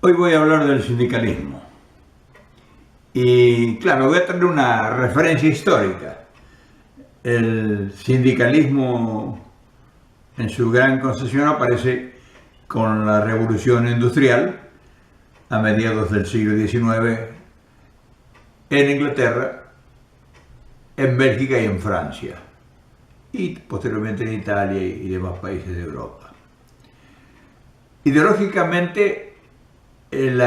Hoy voy a hablar del sindicalismo y claro, voy a traer una referencia histórica. El sindicalismo en su gran concesión aparece con la revolución industrial a mediados del siglo XIX en Inglaterra, en Bélgica y en Francia, y posteriormente en Italia y demás países de Europa. Ideológicamente, el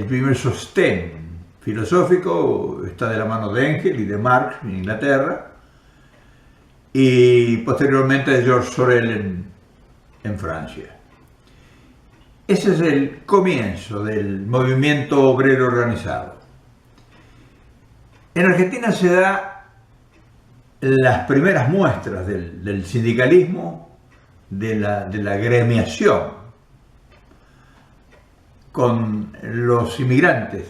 primer sostén filosófico está de la mano de Engels y de Marx en Inglaterra, y posteriormente de Georges Sorel en Francia. Ese es el comienzo del movimiento obrero organizado. En Argentina se da las primeras muestras del sindicalismo, de la gremiación, con los inmigrantes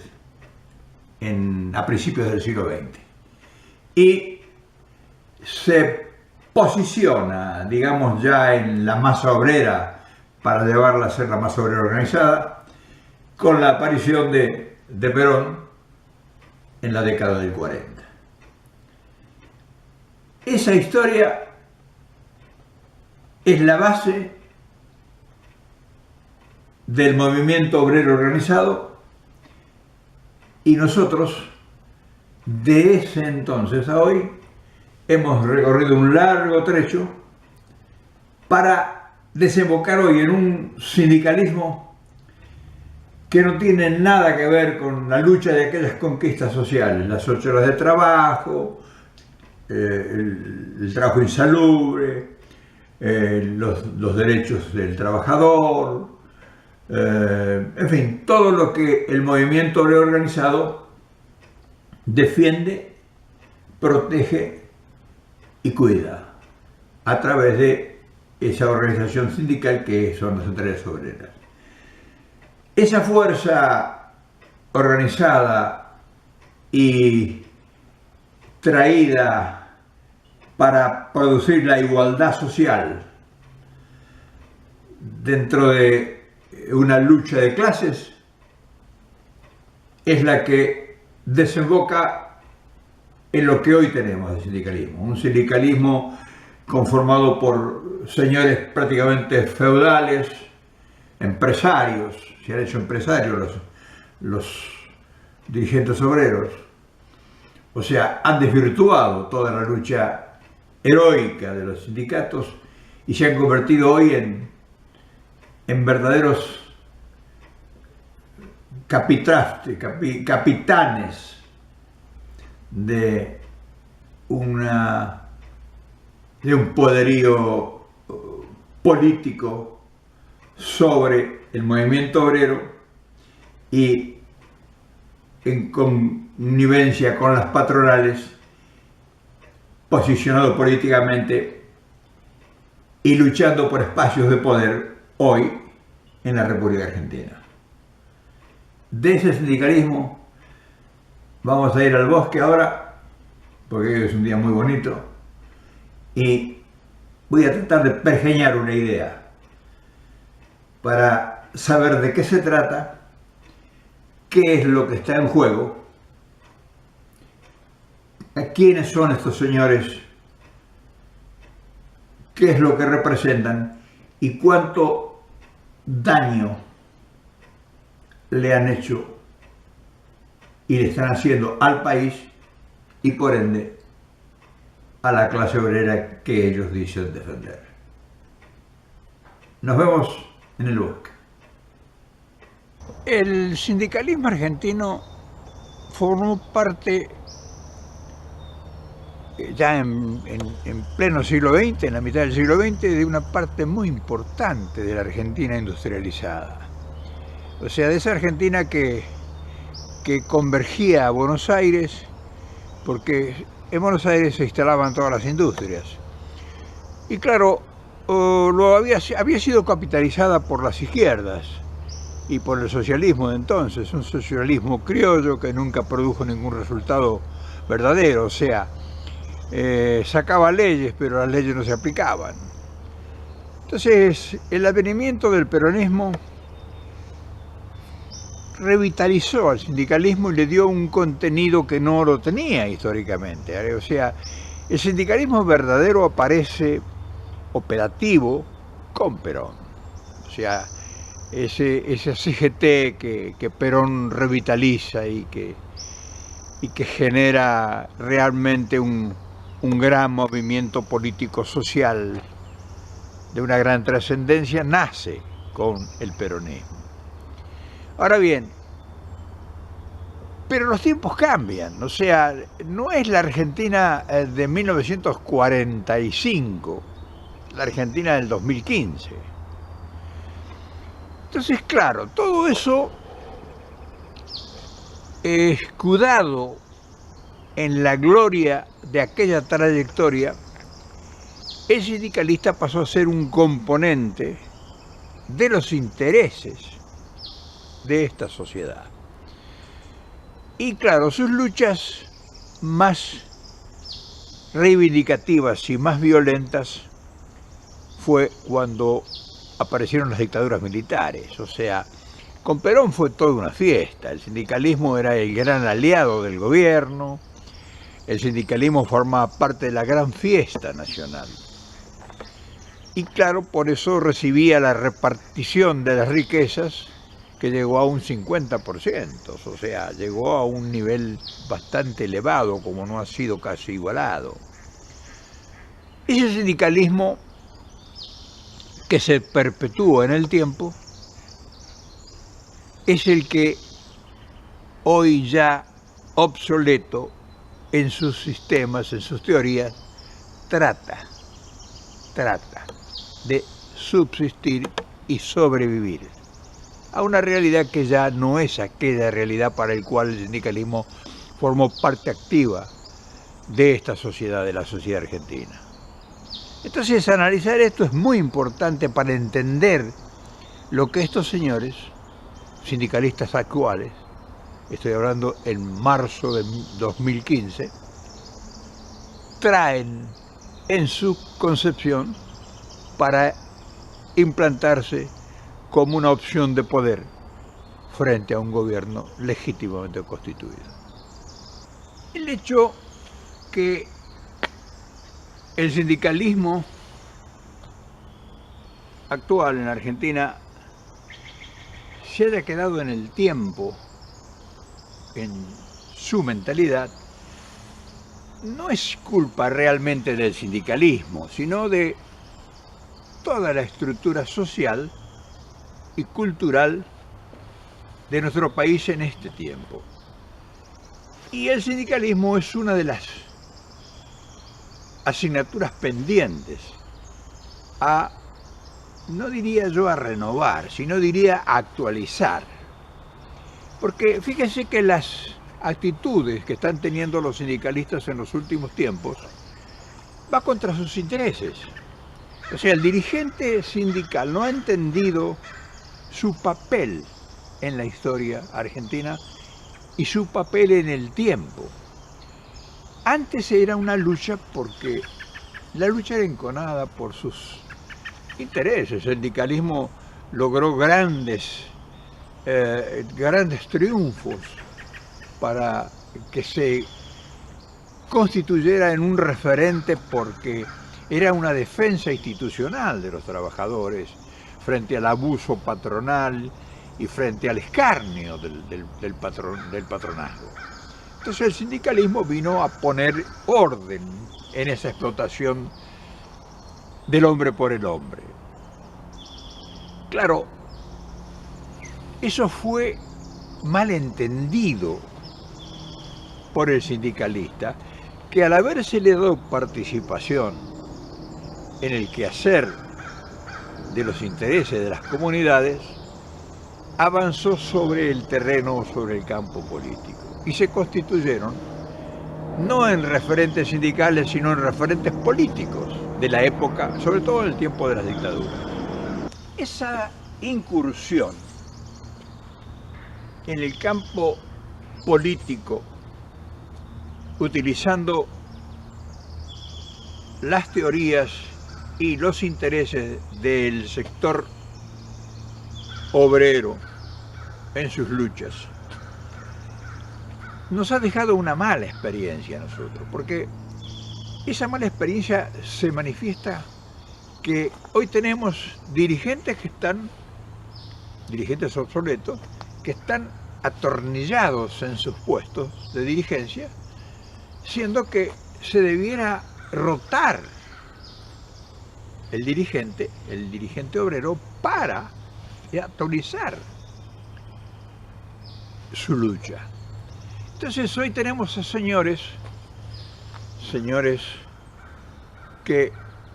a principios del siglo XX. Y se posiciona, digamos, ya en la masa obrera para llevarla a ser la masa obrera organizada, con la aparición de Perón en la década del 40. Esa historia es la base del movimiento obrero organizado y nosotros, de ese entonces a hoy, hemos recorrido un largo trecho para desembocar hoy en un sindicalismo que no tiene nada que ver con la lucha de aquellas conquistas sociales, las 8 horas de trabajo, el trabajo insalubre, los derechos del trabajador, en fin, todo lo que el movimiento obrero organizado defiende, protege y cuida a través de esa organización sindical que son las centrales obreras. Esa fuerza organizada y traída para producir la igualdad social dentro de una lucha de clases es la que desemboca en lo que hoy tenemos de sindicalismo. Un sindicalismo conformado por señores prácticamente feudales, empresarios, se han hecho empresarios los dirigentes obreros, o sea, han desvirtuado toda la lucha heroica de los sindicatos y se han convertido hoy en verdaderos capitanes de un poderío político sobre el movimiento obrero y en connivencia con las patronales, posicionado políticamente y luchando por espacios de poder hoy en la República Argentina. De ese sindicalismo vamos a ir al bosque ahora, porque hoy es un día muy bonito, y voy a tratar de pergeñar una idea para saber de qué se trata, qué es lo que está en juego, quiénes son estos señores, qué es lo que representan y cuánto daño le han hecho y le están haciendo al país y por ende a la clase obrera que ellos dicen defender. Nos vemos en el bosque. El sindicalismo argentino formó parte ya en pleno siglo XX, en la mitad del siglo XX, de una parte muy importante de la Argentina industrializada. O sea, de esa Argentina que convergía a Buenos Aires, porque en Buenos Aires se instalaban todas las industrias. Y claro, había sido capitalizada por las izquierdas y por el socialismo de entonces, un socialismo criollo que nunca produjo ningún resultado verdadero, o sea, sacaba leyes, pero las leyes no se aplicaban. Entonces, el advenimiento del peronismo revitalizó al sindicalismo y le dio un contenido que no lo tenía históricamente. O sea, el sindicalismo verdadero aparece operativo con Perón. O sea, ese CGT que Perón revitaliza y que genera realmente un gran movimiento político-social de una gran trascendencia, nace con el peronismo. Ahora bien, pero los tiempos cambian, o sea, no es la Argentina de 1945, la Argentina del 2015. Entonces, claro, todo eso escudado en la gloria de aquella trayectoria, el sindicalista pasó a ser un componente de los intereses de esta sociedad. Y claro, sus luchas más reivindicativas y más violentas fue cuando aparecieron las dictaduras militares. O sea, con Perón fue toda una fiesta. El sindicalismo era el gran aliado del gobierno. El sindicalismo formaba parte de la gran fiesta nacional. Y claro, por eso recibía la repartición de las riquezas que llegó a un 50%, o sea, llegó a un nivel bastante elevado, como no ha sido casi igualado. Ese sindicalismo que se perpetuó en el tiempo es el que hoy ya obsoleto en sus sistemas, en sus teorías, trata de subsistir y sobrevivir a una realidad que ya no es aquella realidad para la cual el sindicalismo formó parte activa de esta sociedad, de la sociedad argentina. Entonces, analizar esto es muy importante para entender lo que estos señores, sindicalistas actuales, estoy hablando en marzo de 2015, traen en su concepción para implantarse como una opción de poder frente a un gobierno legítimamente constituido. El hecho que el sindicalismo actual en Argentina se haya quedado en el tiempo, en su mentalidad, no es culpa realmente del sindicalismo, sino de toda la estructura social y cultural de nuestro país en este tiempo. Y el sindicalismo es una de las asignaturas pendientes a, no diría yo a renovar, sino diría a actualizar. Porque fíjense que las actitudes que están teniendo los sindicalistas en los últimos tiempos va contra sus intereses. O sea, el dirigente sindical no ha entendido su papel en la historia argentina y su papel en el tiempo. Antes era una lucha porque la lucha era enconada por sus intereses. El sindicalismo logró grandes triunfos para que se constituyera en un referente porque era una defensa institucional de los trabajadores frente al abuso patronal y frente al escarnio del patronazgo. Entonces el sindicalismo vino a poner orden en esa explotación del hombre por el hombre. Claro, eso fue mal entendido por el sindicalista, que al habérsele dado participación en el quehacer de los intereses de las comunidades, avanzó sobre el terreno, sobre el campo político, y se constituyeron no en referentes sindicales, sino en referentes políticos de la época, sobre todo en el tiempo de las dictaduras. Esa incursión en el campo político, utilizando las teorías y los intereses del sector obrero en sus luchas nos ha dejado una mala experiencia a nosotros, porque esa mala experiencia se manifiesta que hoy tenemos dirigentes obsoletos, que están atornillados en sus puestos de dirigencia, siendo que se debiera rotar el dirigente obrero para actualizar su lucha. Entonces hoy tenemos a señores que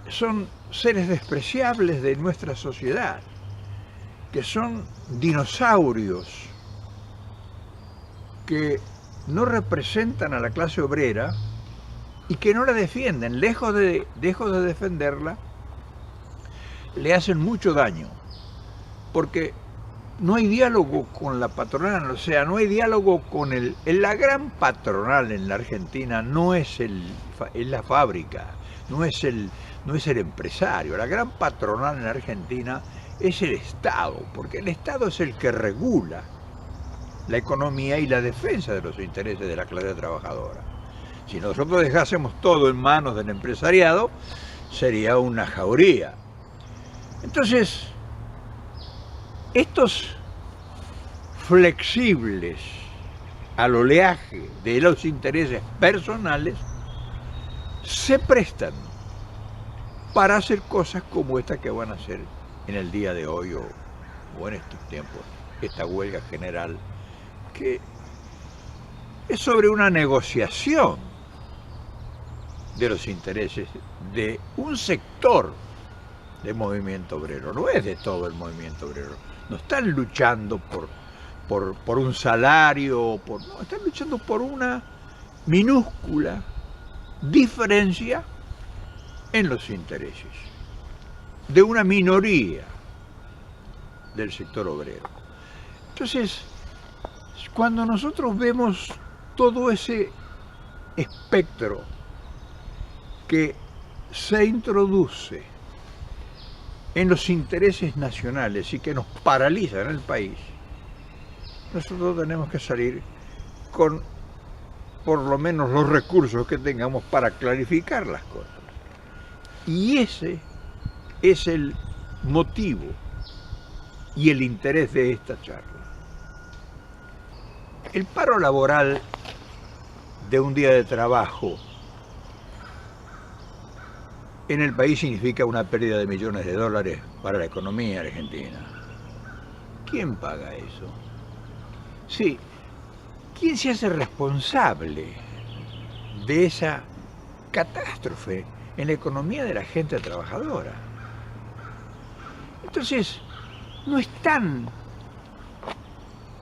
son seres despreciables de nuestra sociedad, que son dinosaurios, que no representan a la clase obrera y que no la defienden. Lejos de defenderla, le hacen mucho daño, porque no hay diálogo con la patronal, o sea, no hay diálogo con la gran patronal en la Argentina no es la fábrica, no es el empresario. La gran patronal en la Argentina es el Estado, porque el Estado es el que regula la economía y la defensa de los intereses de la clase trabajadora. Si nosotros dejásemos todo en manos del empresariado, sería una jauría. Entonces, estos flexibles al oleaje de los intereses personales se prestan para hacer cosas como esta que van a hacer en el día de hoy o en estos tiempos, esta huelga general, que es sobre una negociación de los intereses de un sector del movimiento obrero, no es de todo el movimiento obrero. No están luchando por un salario, no, están luchando por una minúscula diferencia en los intereses de una minoría del sector obrero. Entonces, cuando nosotros vemos todo ese espectro que se introduce en los intereses nacionales y que nos paralizan el país, nosotros tenemos que salir con por lo menos los recursos que tengamos para clarificar las cosas. Y ese es el motivo y el interés de esta charla. El paro laboral de un día de trabajo en el país significa una pérdida de millones de dólares para la economía argentina. ¿Quién paga eso? Sí, ¿quién se hace responsable de esa catástrofe en la economía de la gente trabajadora? Entonces, no están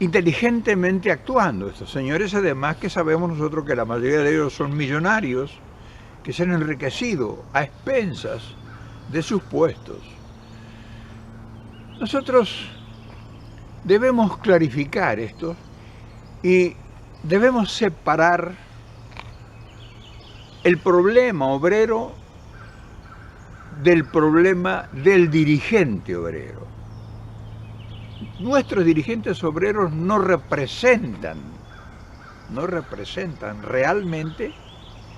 inteligentemente actuando estos señores, además que sabemos nosotros que la mayoría de ellos son millonarios que se han enriquecido a expensas de sus puestos. Nosotros debemos clarificar esto y debemos separar el problema obrero del problema del dirigente obrero. Nuestros dirigentes obreros no representan realmente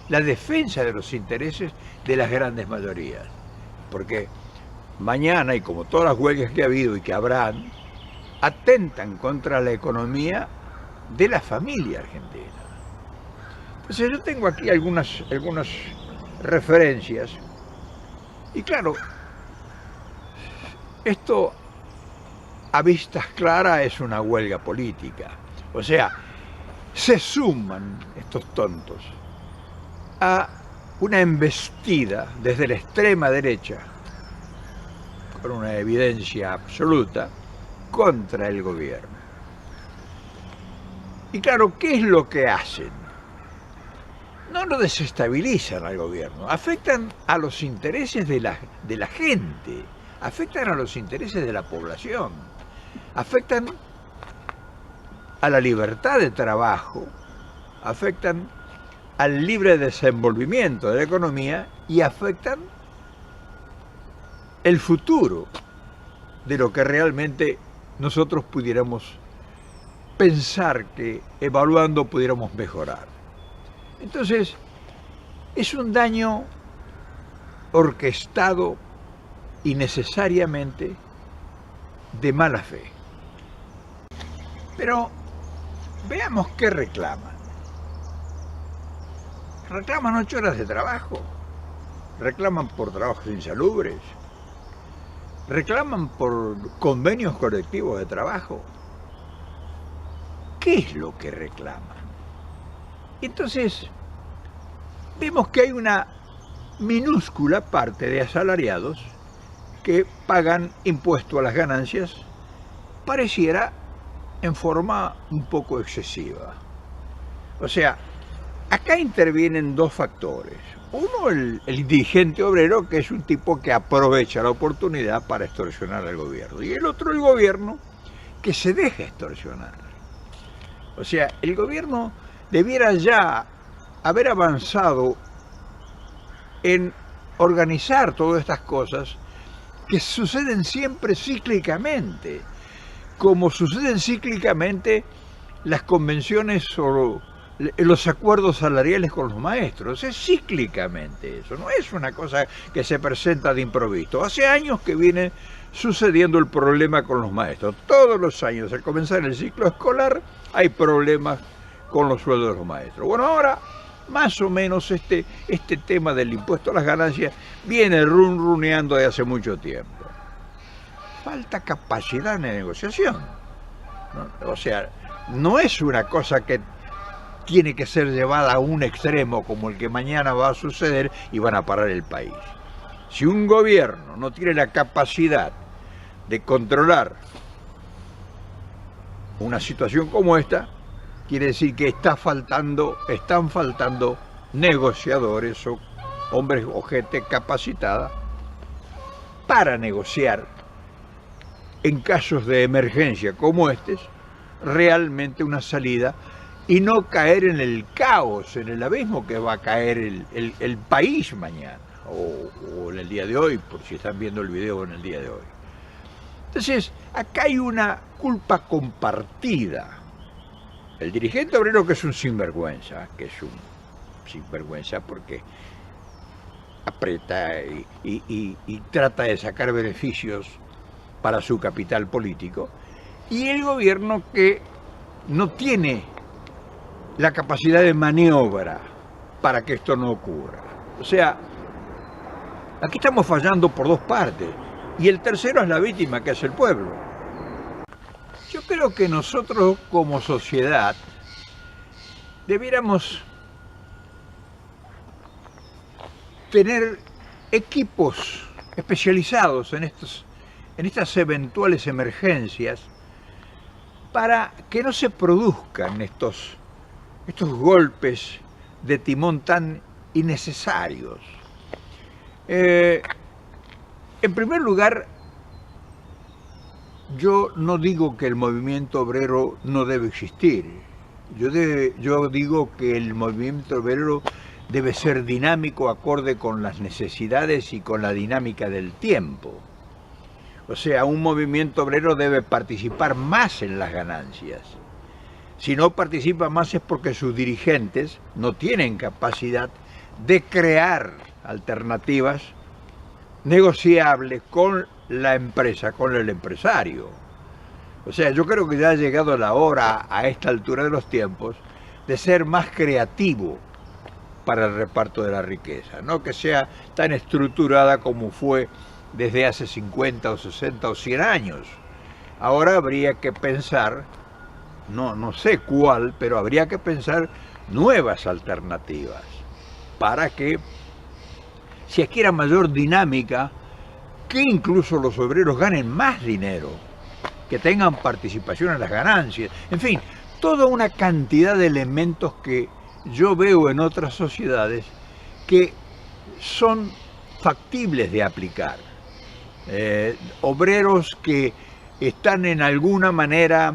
la defensa de los intereses de las grandes mayorías, porque mañana, y como todas las huelgas que ha habido y que habrán, atentan contra la economía de la familia argentina. Entonces yo tengo aquí algunas referencias, y claro, esto a vistas claras es una huelga política, o sea, se suman estos tontos a una embestida desde la extrema derecha, con una evidencia absoluta, contra el gobierno. Y claro, ¿qué es lo que hacen? No lo desestabilizan al gobierno, afectan a los intereses de la gente, afectan a los intereses de la población, afectan a la libertad de trabajo, afectan al libre desenvolvimiento de la economía y afectan el futuro de lo que realmente nosotros pudiéramos pensar que evaluando pudiéramos mejorar. Entonces, es un daño orquestado y necesariamente de mala fe. Pero veamos qué reclaman. Reclaman 8 horas de trabajo, reclaman por trabajos insalubres, reclaman por convenios colectivos de trabajo. ¿Qué es lo que reclaman? Entonces, vemos que hay una minúscula parte de asalariados que pagan impuesto a las ganancias, pareciera en forma un poco excesiva. O sea, acá intervienen dos factores. Uno, el dirigente obrero, que es un tipo que aprovecha la oportunidad para extorsionar al gobierno. Y el otro, el gobierno, que se deja extorsionar. O sea, el gobierno debiera ya haber avanzado en organizar todas estas cosas que suceden siempre cíclicamente, como suceden cíclicamente las convenciones o los acuerdos salariales con los maestros. Es cíclicamente eso, no es una cosa que se presenta de improviso. Hace años que viene sucediendo el problema con los maestros. Todos los años, al comenzar el ciclo escolar, hay problemas con los sueldos de los maestros. Bueno, ahora más o menos este tema del impuesto a las ganancias viene runruneando de hace mucho tiempo. Falta capacidad de negociación, ¿no? O sea, no es una cosa que tiene que ser llevada a un extremo como el que mañana va a suceder y van a parar el país. Si un gobierno no tiene la capacidad de controlar una situación como esta, quiere decir que están faltando negociadores o hombres o gente capacitada para negociar en casos de emergencia como estos, realmente una salida y no caer en el caos, en el abismo que va a caer el país mañana o en el día de hoy, por si están viendo el video en el día de hoy. Entonces, acá hay una culpa compartida. El dirigente obrero, que es un sinvergüenza, porque aprieta y trata de sacar beneficios para su capital político, y el gobierno que no tiene la capacidad de maniobra para que esto no ocurra. O sea, aquí estamos fallando por dos partes, y el tercero es la víctima, que es el pueblo. Yo creo que nosotros como sociedad debiéramos tener equipos especializados en estas eventuales emergencias para que no se produzcan estos golpes de timón tan innecesarios. En primer lugar, yo no digo que el movimiento obrero no debe existir. Yo digo que el movimiento obrero debe ser dinámico, acorde con las necesidades y con la dinámica del tiempo. O sea, un movimiento obrero debe participar más en las ganancias. Si no participa más es porque sus dirigentes no tienen capacidad de crear alternativas negociables con la empresa, con el empresario. O sea, yo creo que ya ha llegado la hora, a esta altura de los tiempos, de ser más creativo para el reparto de la riqueza, no que sea tan estructurada como fue desde hace 50 o 60 o 100 años. Ahora habría que pensar, no sé cuál, pero habría que pensar nuevas alternativas para que se adquiera mayor dinámica, que incluso los obreros ganen más dinero, que tengan participación en las ganancias, en fin, toda una cantidad de elementos que yo veo en otras sociedades que son factibles de aplicar. Obreros que están en alguna manera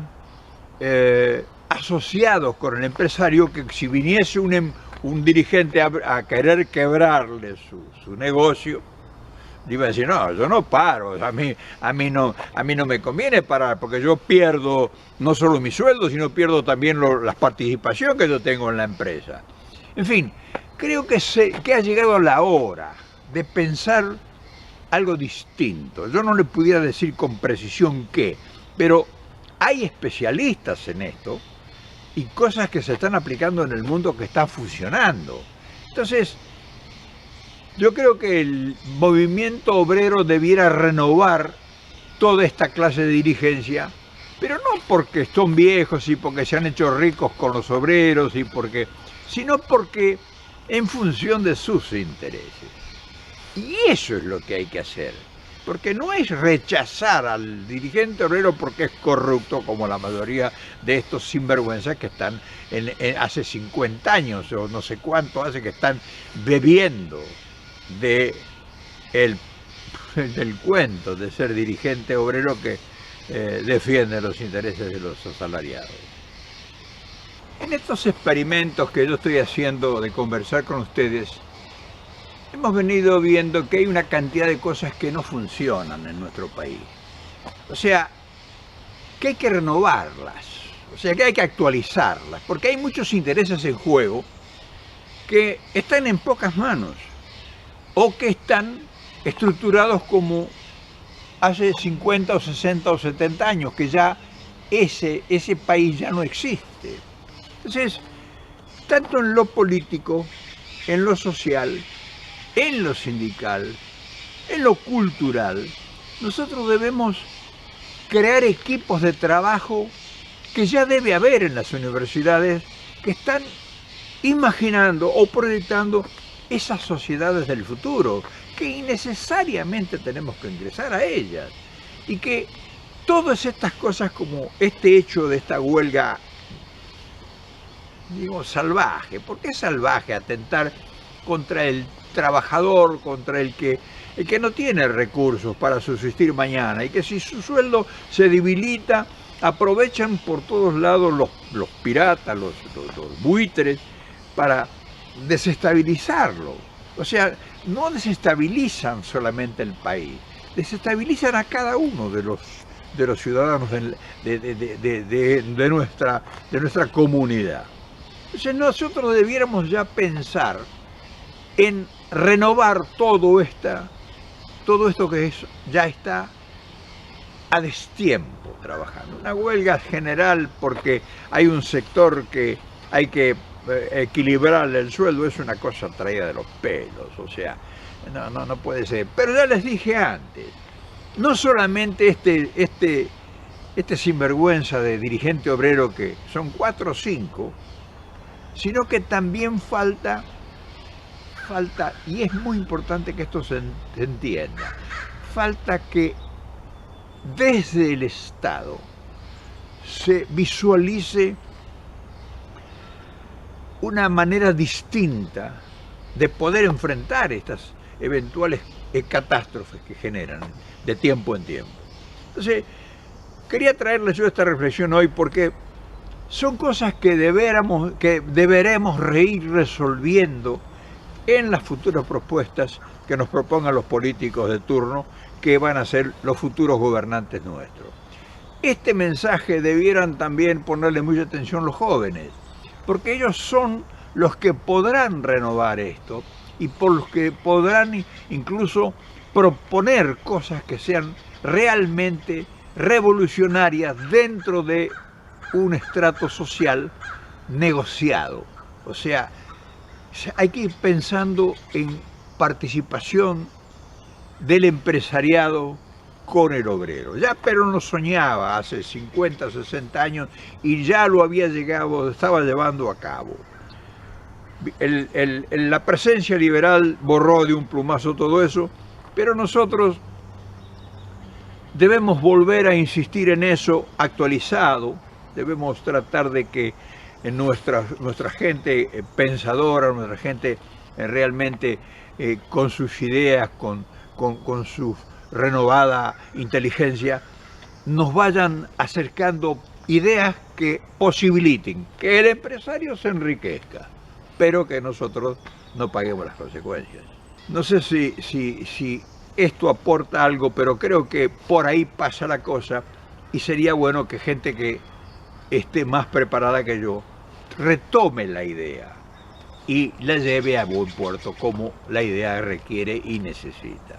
asociados con el empresario, que si viniese un dirigente a querer quebrarle su negocio, iba a decir, no, yo no paro, a mí no me conviene parar, porque yo pierdo no solo mi sueldo, sino pierdo también la participación que yo tengo en la empresa. En fin, creo que ha llegado la hora de pensar algo distinto. Yo no le pudiera decir con precisión qué, pero hay especialistas en esto y cosas que se están aplicando en el mundo que están funcionando. Entonces, yo creo que el movimiento obrero debiera renovar toda esta clase de dirigencia, pero no porque son viejos y porque se han hecho ricos con los obreros, sino porque en función de sus intereses. Y eso es lo que hay que hacer, porque no es rechazar al dirigente obrero porque es corrupto, como la mayoría de estos sinvergüenzas que están hace 50 años o no sé cuánto hace que están bebiendo del cuento de ser dirigente obrero que defiende los intereses de los asalariados. En estos experimentos que yo estoy haciendo de conversar con ustedes, hemos venido viendo que hay una cantidad de cosas que no funcionan en nuestro país. O sea, que hay que renovarlas, o sea, que hay que actualizarlas, porque hay muchos intereses en juego que están en pocas manos o que están estructurados como hace 50 o 60 o 70 años, que ya ese país ya no existe. Entonces, tanto en lo político, en lo social, en lo sindical, en lo cultural, nosotros debemos crear equipos de trabajo que ya debe haber en las universidades, que están imaginando o proyectando esas sociedades del futuro, que innecesariamente tenemos que ingresar a ellas, y que todas estas cosas, como este hecho de esta huelga, digo, salvaje. ¿Por qué salvaje? Atentar contra el trabajador, contra el que no tiene recursos para subsistir mañana, y que si su sueldo se debilita, aprovechan por todos lados los piratas, los buitres, para desestabilizarlo. O sea, no desestabilizan solamente el país, desestabilizan a cada uno de los ciudadanos de nuestra comunidad. Entonces nosotros debiéramos ya pensar en renovar todo esto que ya está a destiempo trabajando. Una huelga general porque hay un sector que hay que equilibrarle el sueldo es una cosa traída de los pelos, o sea, no puede ser. Pero ya les dije antes, no solamente este sinvergüenza de dirigente obrero, que son 4 o 5, sino que también falta, y es muy importante que esto se entienda, falta que desde el Estado se visualice una manera distinta de poder enfrentar estas eventuales catástrofes que generan de tiempo en tiempo. Entonces, quería traerles yo esta reflexión hoy porque son cosas que deberemos ir resolviendo en las futuras propuestas que nos propongan los políticos de turno, que van a ser los futuros gobernantes nuestros. Este mensaje debieran también ponerle mucha atención los jóvenes, porque ellos son los que podrán renovar esto y por los que podrán incluso proponer cosas que sean realmente revolucionarias dentro de un estrato social negociado. O sea, hay que ir pensando en participación del empresariado con el obrero. Ya Perón lo soñaba hace 50, 60 años y ya lo estaba llevando a cabo. La presencia liberal borró de un plumazo todo eso, pero nosotros debemos volver a insistir en eso actualizado. Debemos tratar de que nuestra gente pensadora, nuestra gente realmente con sus ideas, con su renovada inteligencia, nos vayan acercando ideas que posibiliten que el empresario se enriquezca, pero que nosotros no paguemos las consecuencias. No sé si esto aporta algo, pero creo que por ahí pasa la cosa y sería bueno que gente que esté más preparada que yo retome la idea y la lleve a buen puerto como la idea requiere y necesita.